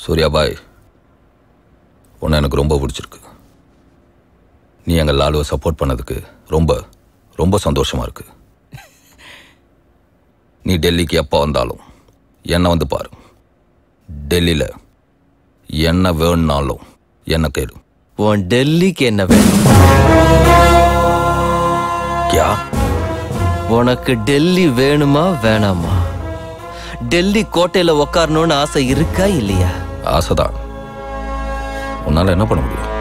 சூர்யா பாய், உன்னை எனக்கு ரொம்ப பிடிச்சிருக்கு. நீ எங்கள் லாலுவை சப்போர்ட் பண்ணதுக்கு ரொம்ப ரொம்ப சந்தோஷமா இருக்கு. நீ டெல்லிக்கு எப்போ வந்தாலும் என்னை வந்து பாரு. டெல்லியில் என்ன வேணும்னாலும் என்ன கேளு. உன் டெல்லிக்கு என்ன வேணும்? கியா? உனக்கு டெல்லி வேணுமா வேணாமா? டெல்லி கோட்டையில உக்காரணும்னு ஆசை இருக்கா இல்லையா? ஆசைதான். உன்னால என்ன பண்ண முடியும்?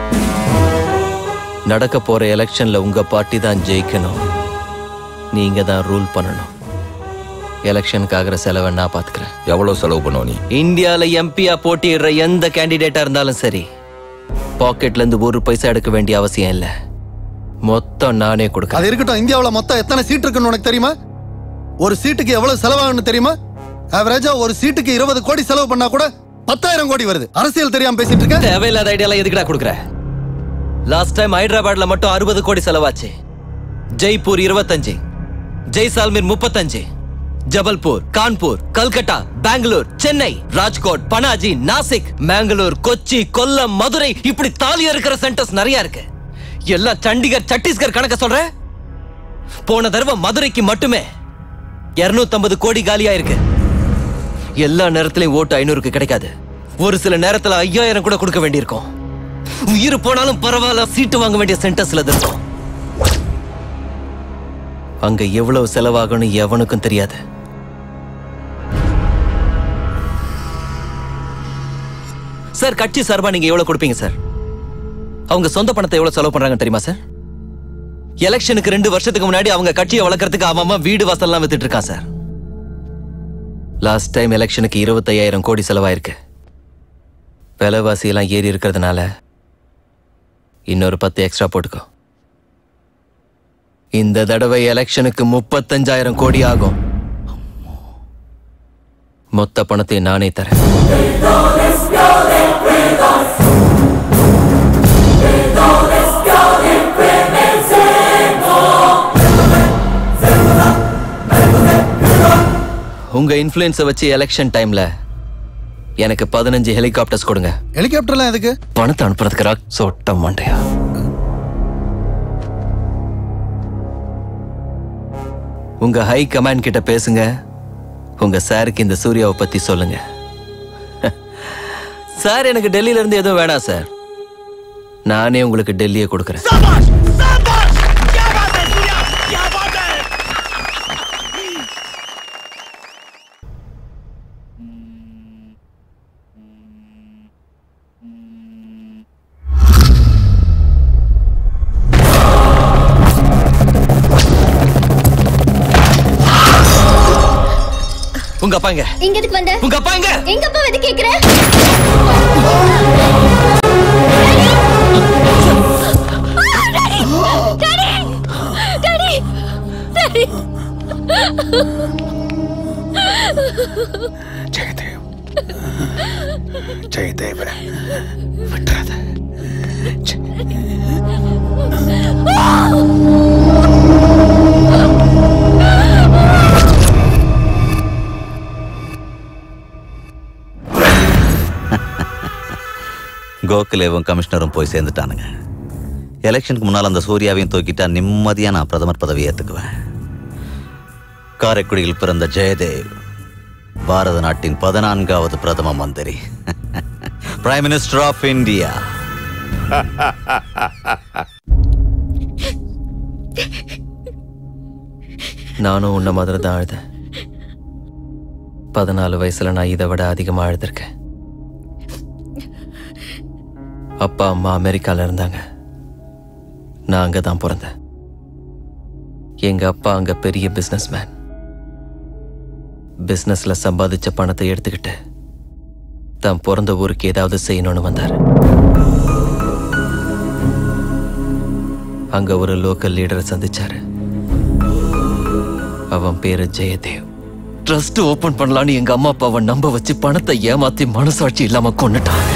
நடக்க போற எலெக்ஷன்ல உங்க பார்ட்டி தான் ஜெயிக்கணும். நீங்க தான் ரூல் பண்ணணும். எலெக்ஷனுக்காகிற செலவை நான் பாத்துக்கிறேன். எவ்வளவு செலவு பண்ணுவ நீ? இந்தியால எம்பியா போட்டியிடுற எந்த கேண்டிடேட்டா இருந்தாலும் சரி, பாக்கெட்ல இருந்து ஒரு பைசா எடுக்க வேண்டிய அவசியம் இல்ல. மொத்தம் நானே கொடுக்க. அது இருக்கட்டும். இந்தியாவுல மொத்தம் எத்தனை சீட் இருக்குன்னு உனக்கு தெரியுமா? ஒரு சீட்டுக்கு எவ்வளவு செலவாகுன்னு தெரியுமா? ஆவரேஜா ஒரு சீட்டுக்கு 20 கோடி செலவு பண்ணா கூட 10,000 கோடி வருது. அரசியல் தெரியாம பேசிட்டு இருக்க. தேவையில்லாத ஐடியாலாம் எதுக்குடா கொடுக்குற? லாஸ்ட் டைம் ஹைதராபாத்ல மட்டும் 60 கோடி செலவாச்சு. ஜெய்ப்பூர் 25, ஜெய்சால்மீர் 35, ஜபல்பூர், கான்பூர், கல்கட்டா, பெங்களூர், சென்னை, ராஜ்கோட், பனாஜி, நாசிக், மேங்களூர், கொச்சி, கொல்லம், மதுரை, இப்படி தாலியா இருக்கிற சென்டர்ஸ் நிறைய இருக்கு. எல்லாம் சண்டிகர், சத்தீஸ்கர் கணக்க சொல்ற. போன தடவை மதுரைக்கு மட்டுமே 250 கோடி காலியா இருக்கு. எல்லா நேரத்திலையும் ஓட்டு 500க்கு கிடைக்காது. ஒரு சில நேரத்துல 5000 கூட கொடுக்க வேண்டியிருக்கும். உயிர் போனாலும் பரவாயில்ல, சீட்டு வாங்க வேண்டிய சென்டர்ஸ்ல இருக்கும். அங்க எவ்வளவு செலவாகணும் எவனுக்கும் தெரியாது. சார், கட்சி சார்பா நீங்க எவ்வளவு கொடுப்பீங்க சார்? அவங்க சொந்த பணத்தை எவ்வளவு செலவு பண்றாங்க தெரியுமா சார்? எலெக்ஷனுக்கு 2 வருஷத்துக்கு முன்னாடி அவங்க கட்சியை வளர்க்கறதுக்கு அவன் வீடு வாசல்லாம் வித்துட்டு இருக்கான் சார். லாஸ்ட் டைம் எலெக்ஷனுக்கு 25,000 கோடி செலவாயிருக்கு. விலைவாசி எல்லாம் ஏறி இருக்கிறதுனால இன்னொரு 10 எக்ஸ்ட்ரா போட்டுக்கோ. இந்த தடவை எலெக்ஷனுக்கு 35,000 கோடி ஆகும். மொத்த பணத்தை நானே தரேன். உங்க இன்ஃப்ளூயன்ஸை வச்சு எலெக்ஷன் டைம்ல எனக்கு 15 ஹெலிகாப்டர்ஸ் கொடுங்க. ஹெலிகாப்டர்லாம் எதுக்கு? பணத்தை அனுப்புறதுக்கு சொட்ட மாட்டையா? உங்க ஹை கமாண்ட் கிட்ட பேசுங்க. உங்க சாருக்கு இந்த சூர்யாவை பத்தி சொல்லுங்க. சார், எனக்கு டெல்லியில இருந்து எதுவும் வேணாம் சார். நானே உங்களுக்கு டெல்லியை கொடுக்குறேன். உங்க அப்பா எங்க? இங்க எதுக்கு வந்த? உங்க அப்பா எங்க? எங்க அப்பா வந்து கேக்குற? டாடி! டாடி! ஜெயதேவ், ஜெயதேவ் விட்டுறாத. கோகுலேவும் கமிஷனரும் போய் சேர்ந்துட்டானுங்க. எலெக்ஷனுக்கு முன்னால் அந்த சூர்யாவையும் தூக்கிட்டா நிம்மதியாக நான் பிரதமர் பதவியை ஏற்றுக்குவேன். காரைக்குடியில் பிறந்த ஜெயதேவ் பாரத நாட்டின் 14வது பிரதம மந்திரி, பிரைம் மினிஸ்டர் ஆஃப் இந்தியா. நானும் உன்ன மாதிரி தான் அழுதேன். 14 வயசுல நான் இதை விட அதிகமாக அழுதுருக்கேன். அப்பா அம்மா அமெரிக்கால இருந்தாங்க. நான் அங்க தான் பிறந்தேன். எங்க அப்பா அங்க பெரிய பிசினஸ் மேன். பிசினஸ்ல சம்பாதிச்ச பணத்தை எடுத்துக்கிட்டு தான் பிறந்த ஊருக்கு ஏதாவது செய்யணும்னு வந்தாரு. அங்க ஒரு லோக்கல் லீடரை சந்திச்சாரு. அவன் பேரு ஜெயதேவ். ட்ரஸ்ட் ஓபன் பண்ணலான்னு எங்க அம்மா அப்பாவை நம்ப வச்சு பணத்தை ஏமாத்தி மனசாட்சி இல்லாம கொன்னுட்டான்.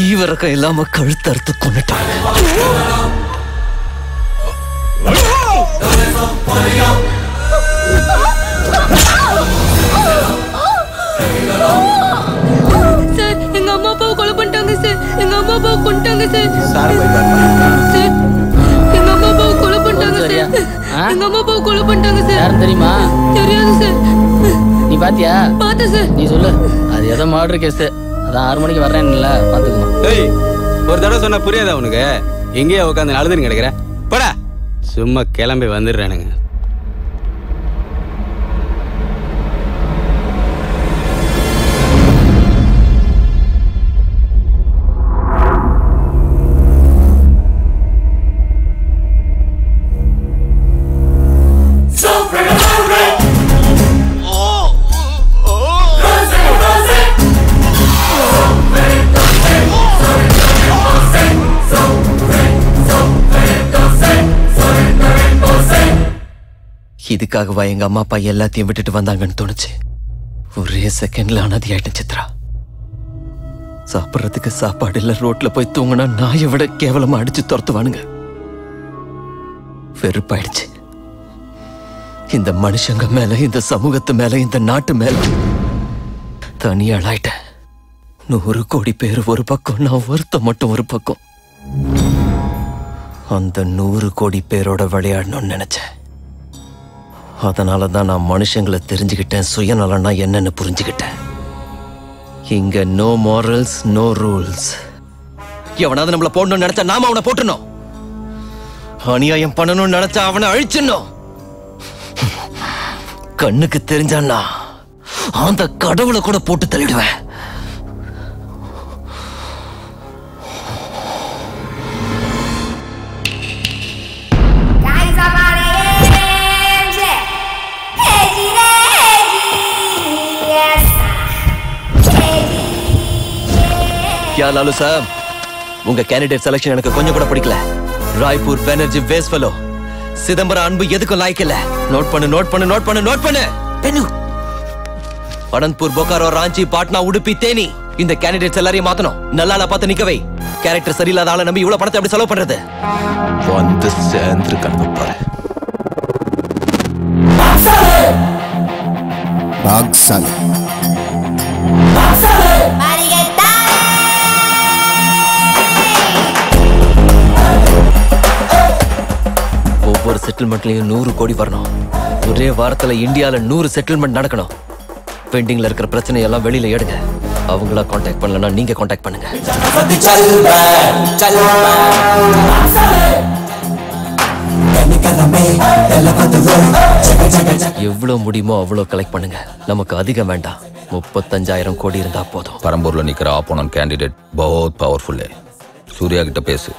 ஈவரக்கம் இல்லாம கழுத்தறுத்து கொன்னுட்டாங்க. அப்பாவை கொண்டாங்க சார். சார் போய் பாருங்க. சார், எங்க அம்மா அப்பாவை கொலை பண்ணிட்டாங்க சார். எங்க அம்மா அப்பாவை கொலை பண்ணிட்டாங்க சார். யாரும் தெரியுமா? தெரியாது சார். நீ பாத்தியா? பார்த்தேன் சார். நீ சொல்லு. அது ஏதோ மர்டர் கேஸ். அதான் 6 மணிக்கு வர்றேன்ல, பாத்துக்கோ. ஏய், ஒரு தடவை சொன்னா புரியாதா உனக்கு? எங்கேயா உட்காந்து அழுதுன்னு கிடக்குற? போடா. சும்மா கிளம்பி வந்துடுறானுங்க. இதுக்காகவா எங்க அம்மா அப்பா எல்லாத்தையும் விட்டுட்டு வந்தாங்கன்னு தோணுச்சு. ஒரே செகண்ட்ல அனாதி ஆயிட்டேன் சித்ரா. சாப்பிட்றதுக்கு சாப்பாடு இல்ல, ரோட்ல போய் தூங்கினா நாயை விட கேவலமா அடிச்சு துரத்துவானுங்க. வெறுப்பாயிடுச்சு. இந்த மனுஷங்க மேல, இந்த சமூகத்து மேல, இந்த நாட்டு மேல தனியாளாயிட்டேன். 100 கோடி பேர் ஒரு பக்கம், நான் ஒருத்த மட்டும் ஒரு பக்கம். அந்த 100 கோடி பேரோட விளையாடணும்னு நினைச்சேன். அதனாலதான் நான் மனுஷங்களை தெரிஞ்சுக்கிட்டேன், சுயநலன்னா என்னன்னு புரிஞ்சுக்கிட்டேன். இங்க நோ மாரல்ஸ், நோ ரூல்ஸ். எவனாவது நம்மள போடணும்னு நினைச்சா நாம அவனை போட்டுணும். அநியாயம் பண்ணணும்னு நினைச்சா அவனை அழிச்சிடணும். கண்ணுக்கு தெரிஞ்சான்னா அந்த கடவுளை கூட போட்டு தள்ளிடுவேன். क्या लालू साहब, உங்க கேண்டிடேட் செலக்ஷன் எனக்கு கொஞ்சம் கூட பிடிக்கல. Raipur Banerjee waste fellow. சிதம்பரம் அன்பு எதுக்கும் லாய்க்கு இல்ல. நோட் பண்ணு, நோட் பண்ணு, நோட் பண்ணு, நோட் பண்ணு. பென்னு. அனந்த்பூர், பொக்காரோ, ராஞ்சி, பாட்னா, உடுப்பி, தேனி, இந்த கேண்டிடேட்ஸ் எல்லாரையும் மாத்தணும். நல்லால பார்த்து நிக்க வை. கேரக்டர் சரியில்லாத ஆளை நம்பி இவ்வளவு பணத்தை எப்படி செலவு பண்றது? வந்து சேர்ந்து கணக்கு பாரு. ஒவ்வொரு செட்டில்மெண்ட்லயும் 100 கோடி வரணும். ஒரே வாரத்துல இந்தியால 100 செட்டில்மெண்ட் நடக்கணும். பெண்டிங்ல இருக்கிற பிரச்சனை எல்லாம் வெளியில எடுங்க. அவங்களா கான்டாக்ட் பண்ணலன்னா நீங்க கான்டாக்ட் பண்ணுங்க. எவ்வளவு முடியுமோ அவ்வளவு கலெக்ட் பண்ணுங்க. நமக்கு அதிகம் வேண்டாம். 35,000 கோடி இருந்தா போதும். பரம்பூர்ல நிக்கிற ஆப்போனன்ட் கேண்டிடேட் பஹுத் பவர்ஃபுல். சூர்யா கிட்ட பேசு.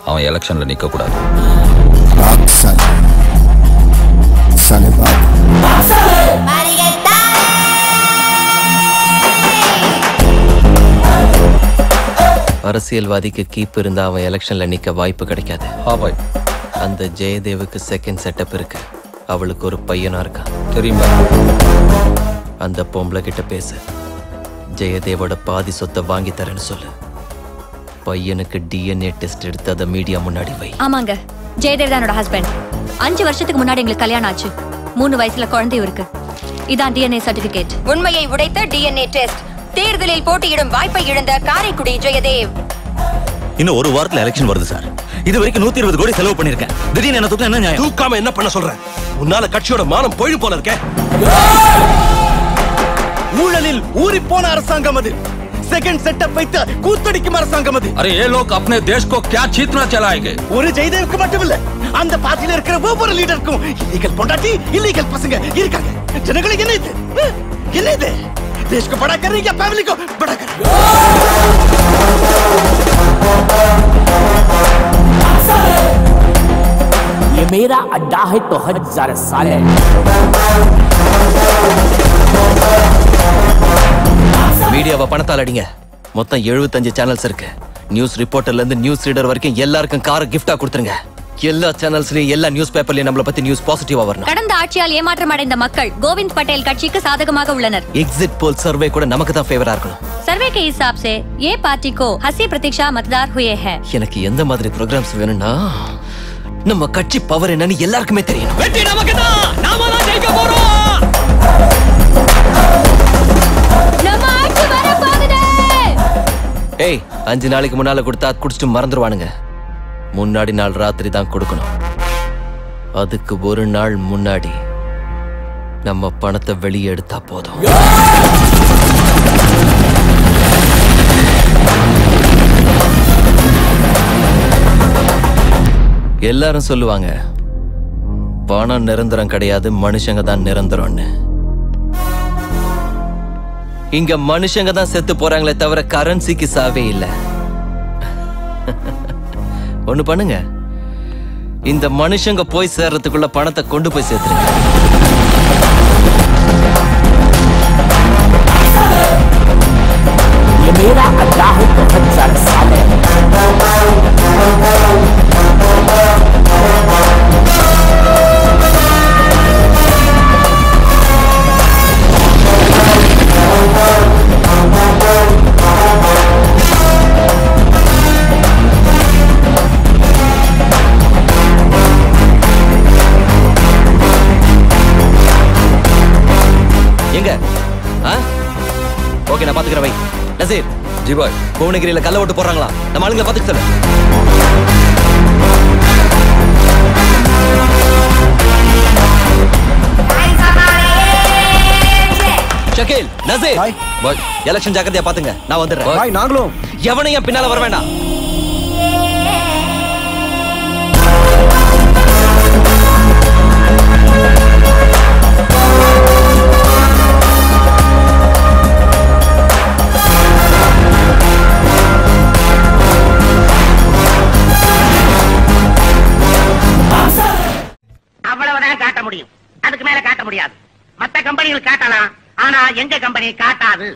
அவன் எலெக்ஷன்ல நிக்க கூடாது. அரசியல்வாதிக்கு கீப் இருந்தா அவன் எலெக்ஷன்ல நிக்க வாய்ப்பு கிடைக்காது. அந்த ஜெயதேவுக்கு செகண்ட் செட்டப் இருக்கு. அவளுக்கு ஒரு பையனா இருக்கான் தெரியுமா? அந்த பொம்பளை கிட்ட பேசு. ஜெயதேவோட பாதி சொத்தை வாங்கி தரேன்னு சொல்லு. பையனுக்கு டிஎன்ஏ டெஸ்ட் எடுத்து அதை மீடியா முன்னாடி வை. ஆமாங்க, ஜெயதேவ் தான் என்னோட ஹஸ்பண்ட். 5 வருஷத்துக்கு முன்னாடி எங்களுக்கு கல்யாணம் ஆச்சு. 3 வயசுல குழந்தையும் இருக்கு. இதான் டிஎன்ஏ சர்டிபிகேட். உண்மையை உடைத்த டிஎன்ஏ டெஸ்ட். தேர்தலில் போட்டியிடும் வாய்ப்பை இழந்த காரைக்குடி ஜெயதேவ். இன்னும் ஒரு வாரத்துல எலெக்ஷன் வருது சார். இது வரைக்கும் 120 கோடி செலவு பண்ணிருக்கேன். திடீர்னு என்ன தூக்கம் என்ன நியாயம்? தூக்காம என்ன பண்ண சொல்ற? உன்னால கட்சியோட மானம் போயிடும் போல இருக்க. ஊழலில் ஊறி போன அரசாங்கம் அது. செகண்ட் செட்டப் வைத்து கூத்தடிக்கும் அரசாங்கம் அது. अरे ये लोग अपने देश को क्या चीतना चलाएंगे? ஒரு ஜெயதேவுக்கு மட்டும் இல்ல, அந்த பார்ட்டில இருக்கிற ஒவ்வொரு லீடருக்கும் இல்லீகல் பொண்டாட்டி, இல்லீகல் பசங்க இருக்காங்க. ஜனங்களுக்கு என்ன இது? என்ன இது? देश को बड़ा कर रही है, फैमिली को बड़ा कर रही है। ये मेरा अड्डा है तो हज ज़रा साले। மீடியாவை பணத்தால் அடிங்க. மொத்தம் 75 சேனல்ஸ் இருக்கு. நியூஸ் ரிப்போர்ட்டர்ல இருந்து நியூஸ் ரீடர் வரைக்கும் எல்லாருக்கும் காரை கிஃப்டா கொடுத்துருங்க. எல்லா சேனல்ஸ்லயும் எல்லா நியூஸ் பேப்பர்லயும் நம்மள பத்தி நியூஸ் பாசிட்டிவா வரணும். கடந்த ஆட்சியால் ஏமாற்றம் அடைந்த மக்கள் கோவிந்த் பட்டேல் கட்சிக்கு சாதகமாக உள்ளனர். எக்ஸிட் போல் சர்வே கூட நமக்கு தான் ஃபேவரா இருக்கணும். सर्वे के हिसाब से ये पार्टी को हंसी प्रतीक्षा मतदार हुए हैं. எனக்கு எந்த மாதிரி ப்ரோகிராம்ஸ் வேணும்னா நம்ம கட்சி பவர் என்னன்னு எல்லாருக்குமே தெரியணும். வெற்றி நமக்கு தான். நாம தான் ஜெயிக்க போறோம். நம்ம ஆட்சி வர போகுது. ஏய் 5 நாளைக்கு முன்னால கொடுத்தா குடிச்சிட்டு மறந்துடுவானுங்க. முன்னாடி நாள் ராத்திரி தான் கொடுக்கணும். அதுக்கு ஒரு நாள் முன்னாடி நம்ம பணத்தை வெளியே எடுத்தா போதும். எல்லாரும் சொல்லுவாங்க பணம் நிரந்தரம் கிடையாது, மனுஷங்க தான் நிரந்தரம்னு. இங்க மனுஷங்க தான் செத்து போறாங்களே தவிர கரன்சிக்கு சாவே இல்ல. ஒண்ணு பண்ணுங்க, இந்த மனுஷங்க போய் சேர்றதுக்குள்ள பணத்தை கொண்டு போய் சேர்த்துருங்க. ये मेरा अड्डा है तो हजार साल है। எங்க ஓகே நான் பாத்துக்கிறேன். வை நசீர். ஜி பாய். புவனகிரியில கல்ல ஓட்டு போடுறாங்களா? நம்ம ஆளுங்களை பாத்துக்க சொல்லு. ஷக்கீல், நசீர் பாய். எலெக்ஷன் ஜாக்கிரதையா பாத்துங்க. நான் வந்துடுறேன். பாய் நாங்களும். எவனையும் பின்னால வர வேண்டாம். அவ்வளவுதான் காட்ட முடியும், அதுக்கு மேல காட்ட முடியாது. மத்த கம்பெனிகள் காட்டலாம், ஆனா எங்க கம்பெனி காட்டாது.